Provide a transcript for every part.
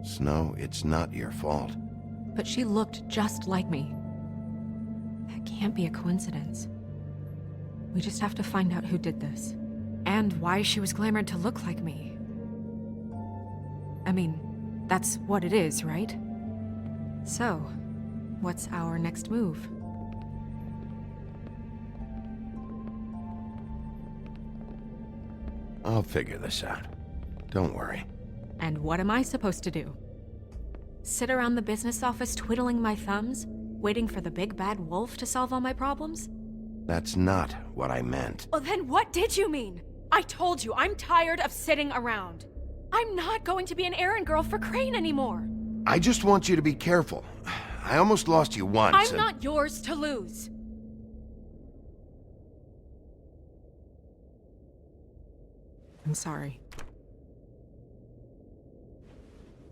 Snow, it's not your fault. But she looked just like me. That can't be a coincidence. We just have to find out who did this. And why she was glamored to look like me. I mean, that's what it is, right? So, what's our next move? I'll figure this out. Don't worry. And what am I supposed to do? Sit around the business office twiddling my thumbs, waiting for the big bad wolf to solve all my problems? That's not what I meant. Well, then what did you mean? I told you, I'm tired of sitting around. I'm not going to be an errand girl for Crane anymore. I just want you to be careful. I almost lost you once. I'm not yours to lose. I'm sorry.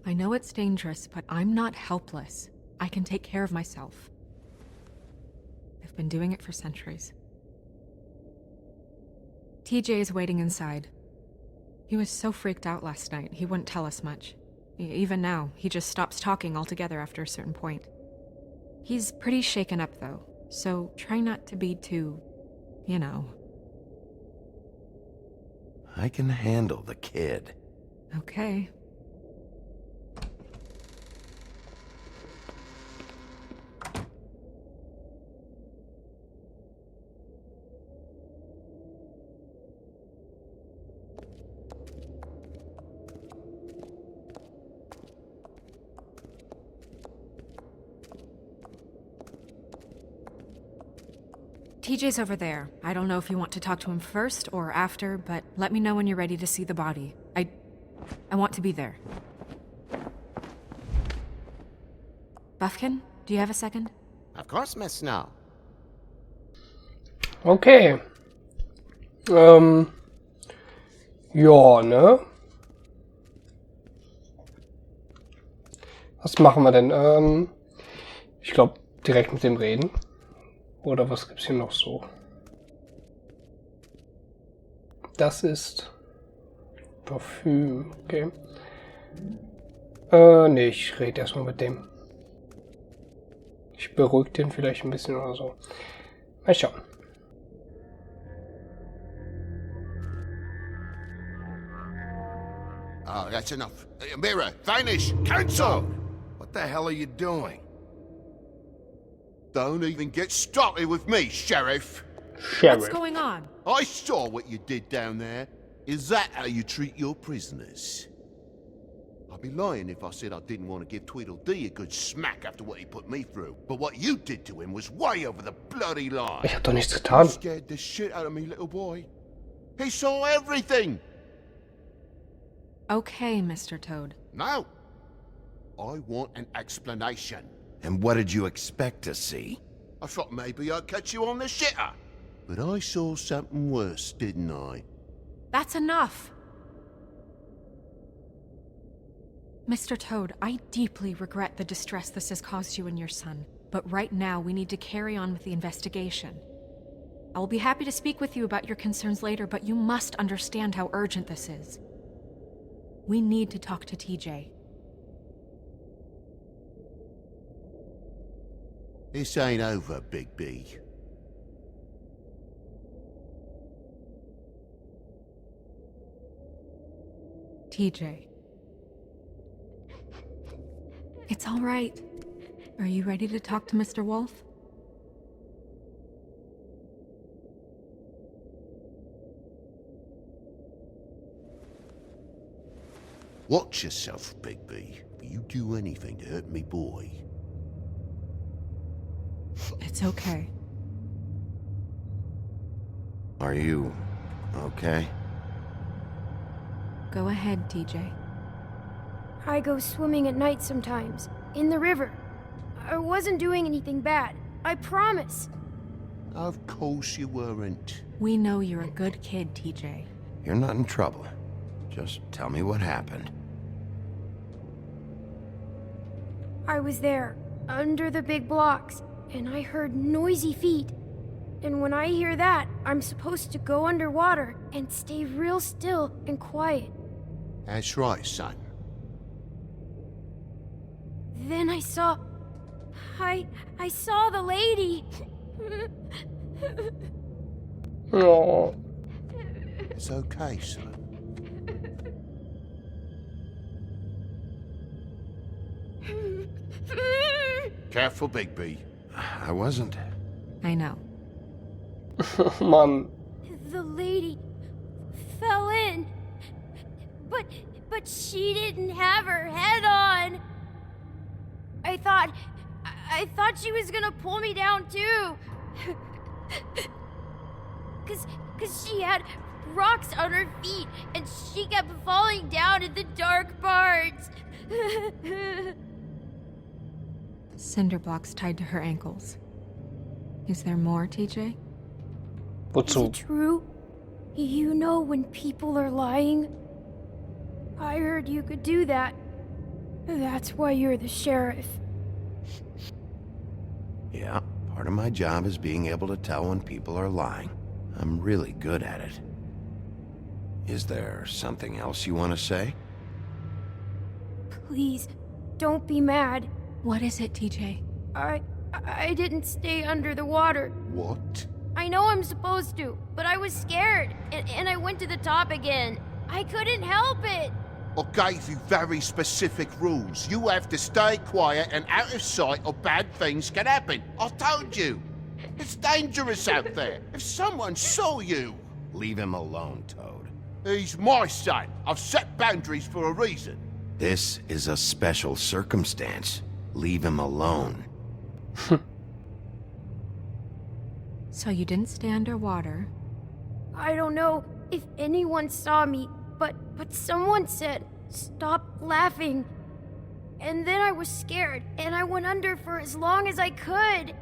I know it's dangerous, but I'm not helpless. I can take care of myself. I've been doing it for centuries. TJ is waiting inside. He was so freaked out last night, he wouldn't tell us much. Even now, he just stops talking altogether after a certain point. He's pretty shaken up, though, so try not to be too, you know. I can handle the kid. Okay. TJ's over there. I don't know if you want to talk to him first or after, but let me know when you're ready to see the body. I want to be there. Buffkin, do you have a second? Of course, Miss Snow. Okay. Ja, ne? Was machen wir denn? Ich glaube, direkt mit dem reden. Oder was gibt's hier noch so? Das ist Parfüm, okay. Nee, ich rede erstmal mit dem. Ich beruhige den vielleicht ein bisschen oder so. Mal schauen. Oh, that's enough. Mirror, vanish, cancel! What the hell are you doing? Don't even get started with me, Sheriff. What's going on? I saw what you did down there. Is that how you treat your prisoners? I'd be lying if I said I didn't want to give Tweedledee a good smack after what he put me through. But what you did to him was way over the bloody line. Ich hab doch nichts getan. You scared the shit out of me, little boy. He saw everything. Okay, Mr. Toad. No. I want an explanation. And what did you expect to see? I thought maybe I'd catch you on the shitter. But I saw something worse, didn't I? That's enough. Mr. Toad, I deeply regret the distress this has caused you and your son. But right now, we need to carry on with the investigation. I will be happy to speak with you about your concerns later, but you must understand how urgent this is. We need to talk to TJ. This ain't over, Bigby. TJ. It's all right. Are you ready to talk to Mr. Wolf? Watch yourself, Bigby. If you do anything to hurt me, boy. It's okay. Are you okay? Go ahead, TJ. I go swimming at night sometimes, in the river. I wasn't doing anything bad, I promise. Of course you weren't. We know you're a good kid, TJ. You're not in trouble. Just tell me what happened. I was there, under the big blocks, and I heard noisy feet. And when I hear that, I'm supposed to go underwater and stay real still and quiet. That's right, son. then I saw... I saw the lady. Oh. It's okay, son. Careful, Bigby. I wasn't. I know. Mann. The lady fell in. But she didn't have her head on. I thought she was gonna pull me down too. Cause she had rocks on her feet and she kept falling down in the dark parts. Cinder blocks tied to her ankles. Is there more, TJ? Is Wozu? it true? You know when people are lying? I heard you could do that. That's why you're the sheriff. Yeah, part of my job is being able to tell when people are lying. I'm really good at it. Is there something else you want to say? Please, don't be mad. What is it, TJ? I didn't stay under the water. What? I know I'm supposed to, but I was scared, and I went to the top again. I couldn't help it. I gave you very specific rules. You have to stay quiet and out of sight or bad things can happen. I told you. It's dangerous out there. If someone saw you... Leave him alone, Toad. He's my son. I've set boundaries for a reason. This is a special circumstance. Leave him alone. So you didn't stay underwater. I don't know if anyone saw me, but someone said, "Stop laughing." And then I was scared, and I went under for as long as I could.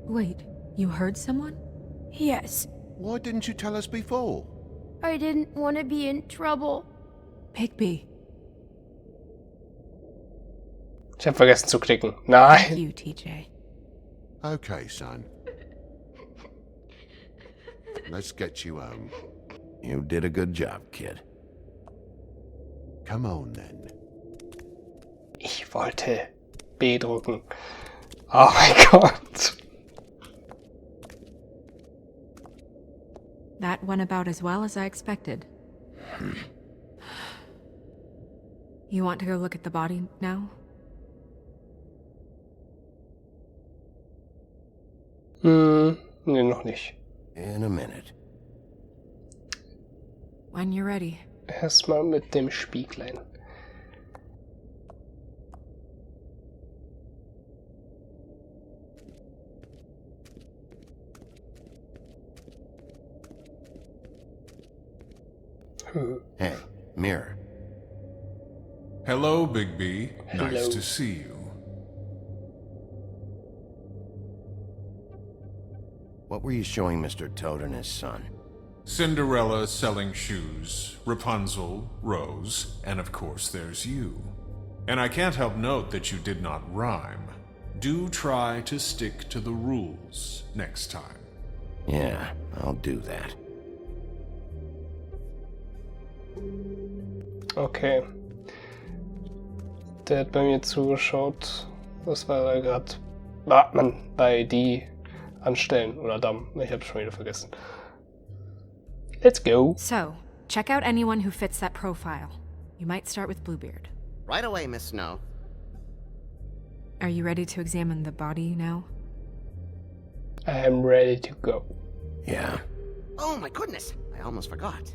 Wait, you heard someone? Yes, Why didn't you tell us before? I didn't want to be in trouble. Bigby. Ich habe vergessen zu klicken. Thank Nein. you, TJ. Okay, son. Let's get you home. You did a good job, kid. Come on, then. Ich wollte B drücken. Oh mein Gott. That went about as well as I expected. You want to go look at the body now? Nee, noch nicht. In a minute. When you're ready. Erstmal mit dem Spieglein. Hey, mirror. Hello, Bigby. Hello. Nice to see you. What were you showing Mr. Toad and his son? Cinderella selling shoes, Rapunzel, Rose, and of course there's you. And I can't help note that you did not rhyme. Do try to stick to the rules next time. Yeah, I'll do that. Okay. Der hat bei mir zugeschaut. Das war da gerade. Bei die anstellen oder Damm. Ich hab's schon wieder vergessen. Let's go. So, check out anyone who fits that profile. You might start with Bluebeard. Right away, Miss Snow. Are you ready to examine the body now? I am ready to go. Yeah. Oh my goodness, I almost forgot.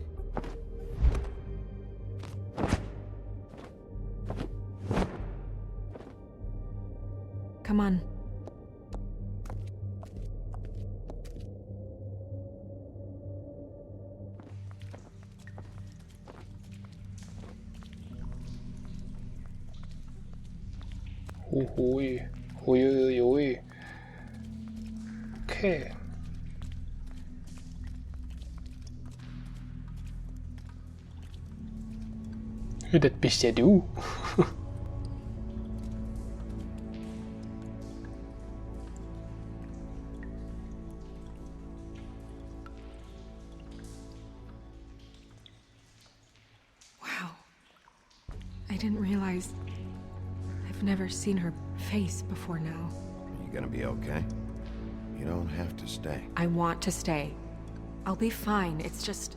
Come on. Hui. Hui. Okay. Das bist ja du. Wow. I didn't realize I've I've never seen her face before now. Are you gonna be okay? You don't have to stay. I want to stay. I'll be fine. It's just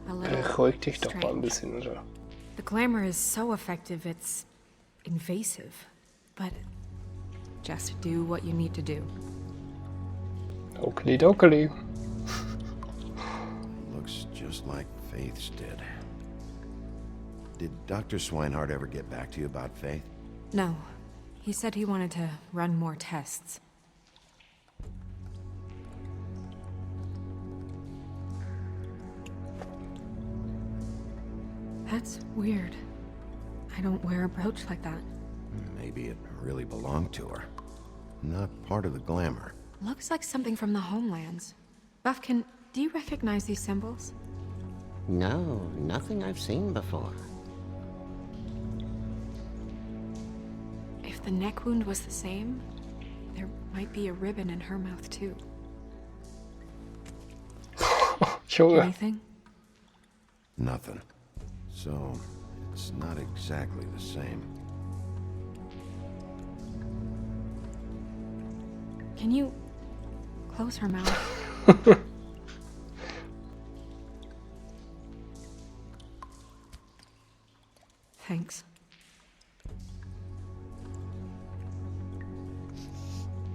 a little Beruhig dich doch mal ein strange. bisschen, oder? The glamour is so effective, it's invasive. But just do what you need to do. Oakley dokley. Looks just like Faith's did. Did Dr. Swinehart ever get back to you about Faith? No. He said he wanted to run more tests. That's weird. I don't wear a brooch like that. Maybe it really belonged to her. Not part of the glamour. Looks like something from the homelands. Buffkin, do you recognize these symbols? No, nothing I've seen before. If the neck wound was the same, there might be a ribbon in her mouth too. Junge. Anything? Nothing. So, it's not exactly the same. Can you close her mouth? Thanks.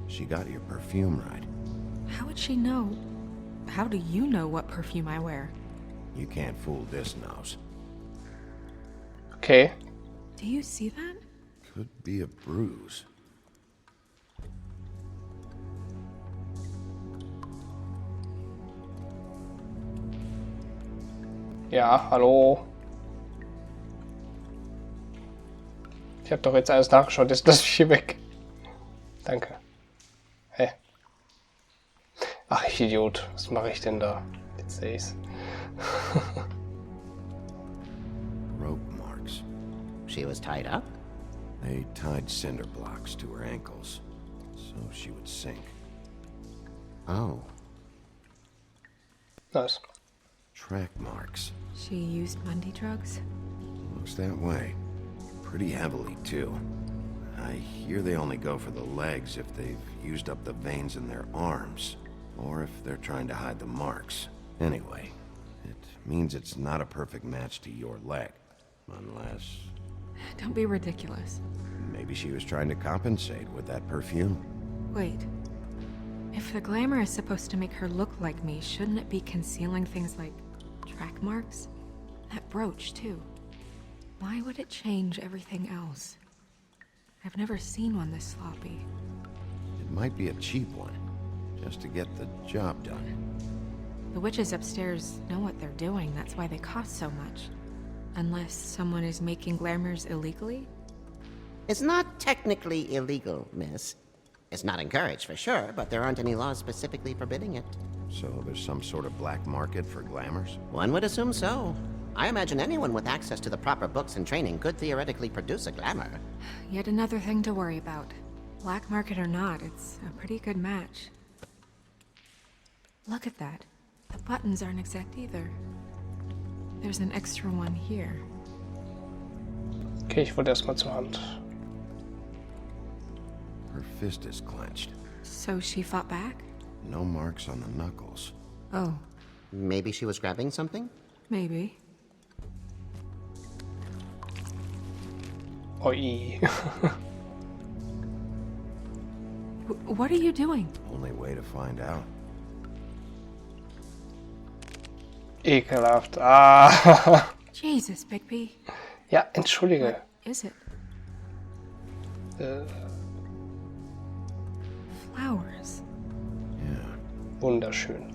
She got your perfume right. How would she know? How do you know what perfume I wear? You can't fool this nose. Okay. Do you see that? Could be a bruise. Ja, hallo. Ich habe doch jetzt alles nachgeschaut. Jetzt lass mich hier weg. Danke. Hä? Ach, ich Idiot. Was mache ich denn da? Jetzt sehe ich's. Rope marks. She was tied up? They tied cinder blocks to her ankles, so she would sink. Oh. Nice. Track marks. She used Mundy drugs? Looks that way. Pretty heavily, too. I hear they only go for the legs if they've used up the veins in their arms, or if they're trying to hide the marks. Anyway, it means it's not a perfect match to your leg, unless Don't be ridiculous. maybe she was trying to compensate with that perfume. Wait. If the glamour is supposed to make her look like me, shouldn't it be concealing things like track marks? That brooch, too. Why would it change everything else? I've never seen one this sloppy. It might be a cheap one, just to get the job done. The witches upstairs know what they're doing, that's why they cost so much. Unless someone is making glamours illegally? It's not technically illegal, miss. It's not encouraged for sure, but there aren't any laws specifically forbidding it. So there's some sort of black market for glamours? One would assume so. I imagine anyone with access to the proper books and training could theoretically produce a glamour. Yet another thing to worry about. Black market or not, it's a pretty good match. Look at that. The buttons aren't exact either. There's an extra one here. Okay, ich wollte erstmal zur Hand. Her fist is clenched. So she fought back? No marks on the knuckles. Oh, Maybe she was grabbing something? maybe. Oi. What are you doing? Only way to find out. Ekelhaft. Ah. Jesus, Bigby. Ja, entschuldige. Is it? Äh, Flowers. Yeah, wunderschön.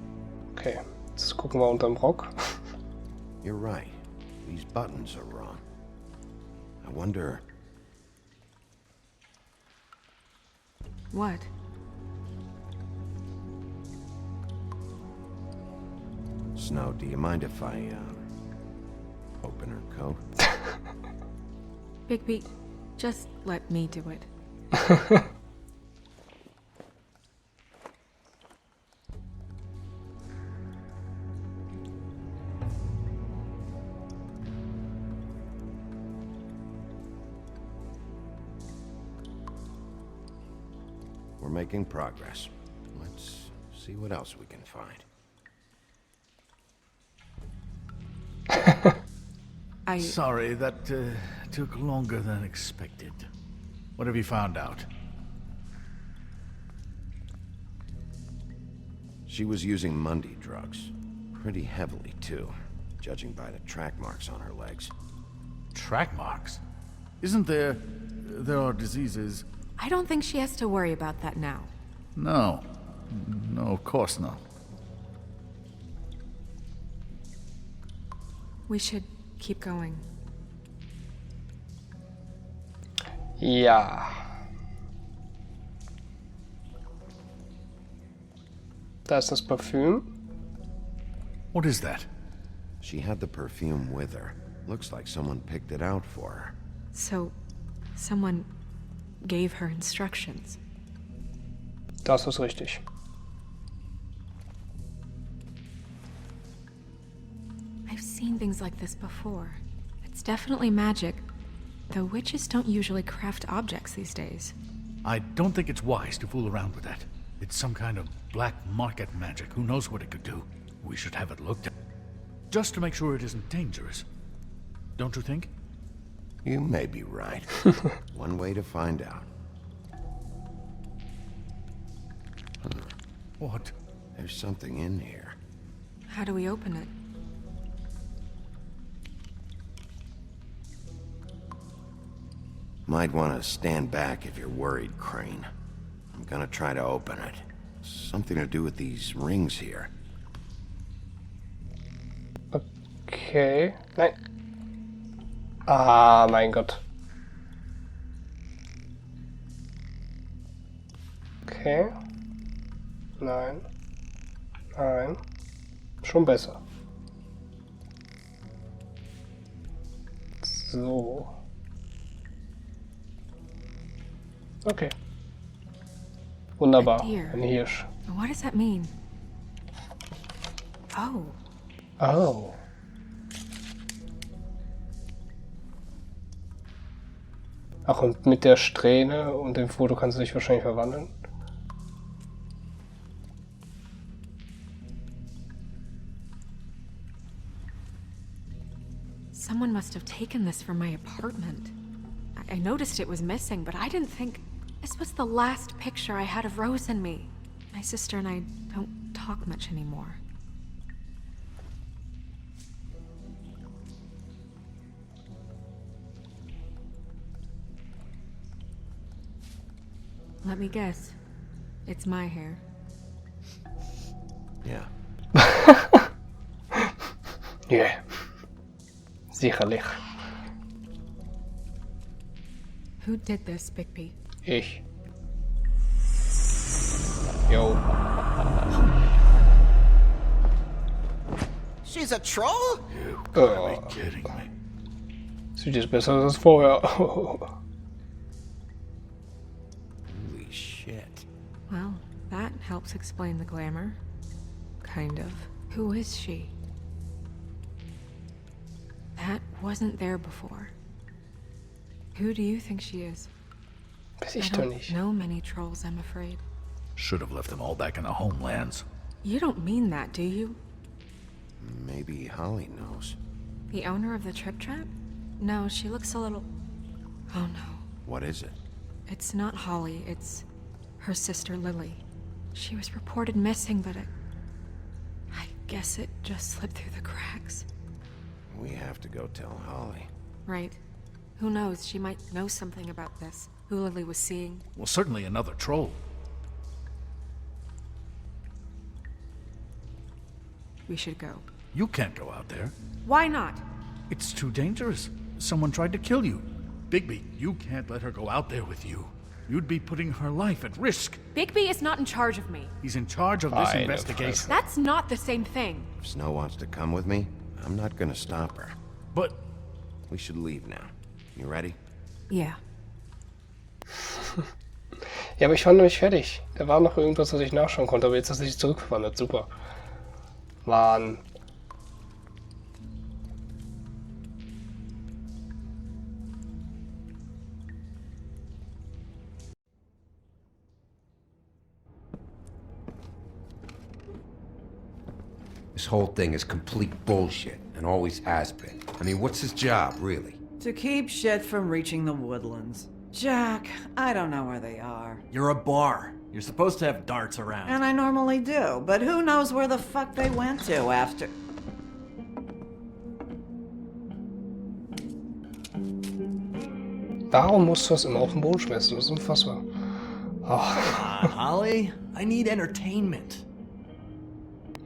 Okay, jetzt gucken wir unterm Rock. you're right. These buttons are wrong. I wonder... What? Snow, do you mind if I, open her coat? Bigby, just let me do it. making progress. Let's see what else we can find. Sorry, that took longer than expected. What have you found out? She was using Mundy drugs. Pretty heavily, too, judging by the track marks on her legs. Track marks? Isn't there... there are diseases... I don't think she has to worry about that now. No. No, of course not. We should keep going. Ja. Da ist das Parfüm. What is that? She had the perfume with her. Looks like someone picked it out for her. So, someone gave her instructions. Das ist richtig. I've seen things like this before. It's definitely magic, though witches don't usually craft objects these days. I don't think it's wise to fool around with that. It's some kind of black market magic. Who knows what it could do? We should have it looked at. Just to make sure it isn't dangerous. Don't you think? You may be right. One way to find out. What? There's something in here. How do we open it? Might want to stand back if you're worried, Crane. I'm gonna try to open it. Something to do with these rings here. Okay. Nein. Ah, mein Gott. Okay. Nein. Nein. Schon besser. So. Okay. Wunderbar. A deer. Ein Hirsch. What does that mean? Oh, Oh. Ach, und mit der Strähne und dem Foto kannst du dich wahrscheinlich verwandeln. someone must have taken this from my apartment. I noticed it was missing, but I didn't think this was the last picture I had of Rose and me. My sister and I don't talk much anymore. Let me guess. It's my hair. Yeah. Yeah. Sicherlich. Who did this, Bigby? Ich. Yo. She's a troll? You gotta be kidding me. Sieht jetzt besser aus als vorher. Holy shit. Well, that helps explain the glamour. Kind of. Who is she? That wasn't there before. Who do you think she is? Weiß I ich doch don't nicht. know many trolls, I'm afraid. Should have left them all back in their homelands. You don't mean that, do you? Maybe Holly knows. The owner of the Trip Trap? No, she looks a little... Oh no. What is it? It's not Holly, it's her sister Lily. She was reported missing, but I guess it just slipped through the cracks. We have to go tell Holly. Right. Who knows, she might know something about this. Who Lily was seeing. Well, certainly another troll. We should go. You can't go out there. Why not? It's too dangerous. Someone tried to kill you. Bigby, you can't let her go out there with you. You'd be putting her life at risk. Bigby is not in charge of me. He's in charge of this Eine investigation. That's not the same thing. If Snow wants to come with me, I'm not gonna stop her. But We should leave now. You ready? Yeah. Ja, aber ich war noch nicht fertig. Da war noch irgendwas, was ich nachschauen konnte, aber jetzt hast du dich zurückverwandelt. Super. Mann. This whole thing is complete bullshit, and always has been. I mean, what's his job, really? To keep shit from reaching the woodlands. Jack, I don't know where they are. You're a bar. You're supposed to have darts around. And I normally do, but who knows where the fuck they went to after... Warum musst du es immer auf den Boden schmeißen? Das ist unfassbar. Oh. Come on, Holly. I need entertainment.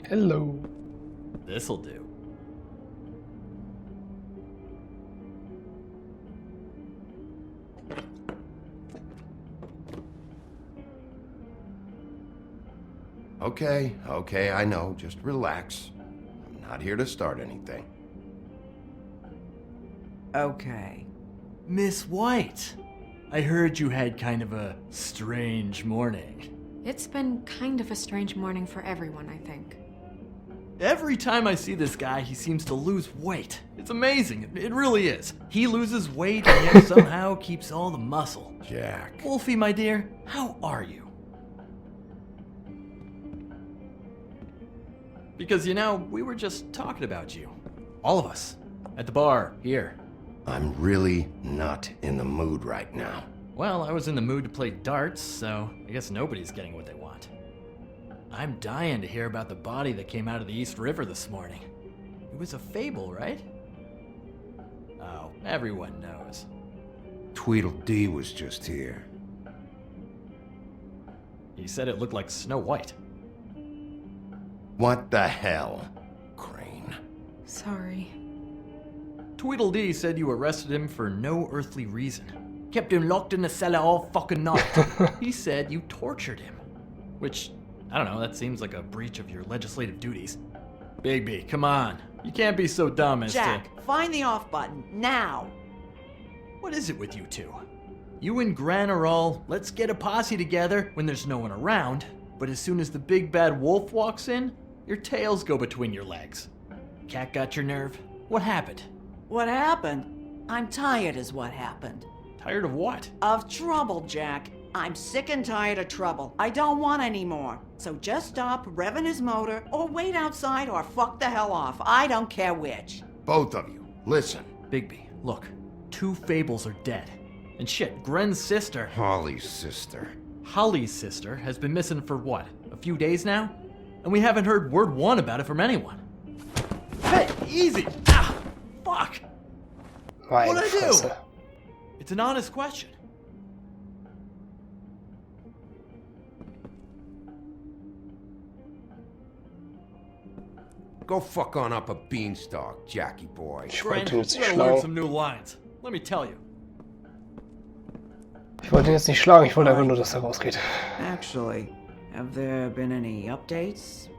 Hello. This'll do. Okay, I know. Just relax. I'm not here to start anything. Okay. Miss White, I heard you had kind of a strange morning. It's been kind of a strange morning for everyone, I think. Every time I see this guy, he seems to lose weight. It's amazing. It really is. He loses weight and yet somehow keeps all the muscle. Jack. Wolfie, my dear, how are you? Because, you know, we were just talking about you. All of us. At the bar, here. I'm really not in the mood right now. Well, I was in the mood to play darts, so I guess nobody's getting what they want. I'm dying to hear about the body that came out of the East River this morning. It was a fable, right? Oh, everyone knows. Tweedledee was just here. He said it looked like Snow White. What the hell, Crane? Sorry. Tweedledee said you arrested him for no earthly reason. Kept him locked in the cellar all fucking night. He said you tortured him. Which, I don't know, that seems like a breach of your legislative duties. Bigby, come on. You can't be so dumb as Jack, find the off button, now! What is it with you two? You and Gran are all, let's get a posse together when there's no one around, but as soon as the big bad wolf walks in, your tails go between your legs. Cat got your nerve? What happened? What happened? I'm tired is what happened. Tired of what? Of trouble, Jack. I'm sick and tired of trouble. I don't want any more. So just stop revving his motor, or wait outside, or fuck the hell off. I don't care which. Both of you, listen. Bigby, look. 2 fables are dead. And shit, Gren's sister... Holly's sister. Holly's sister has been missing for what? A few days now? And we haven't heard word one about it from anyone. Hey, easy! Ah, fuck! Meine What'd I do? Fresse. It's an honest question. Go fuck on up a beanstalk, Jackie boy. Ich Gren, wollte ihn jetzt you nicht gotta learn schlagen. some new lines. Let me tell you. Ich wollte ihn jetzt nicht schlagen, ich wollte einfach nur, dass er rausgeht. Actually, have there been any updates?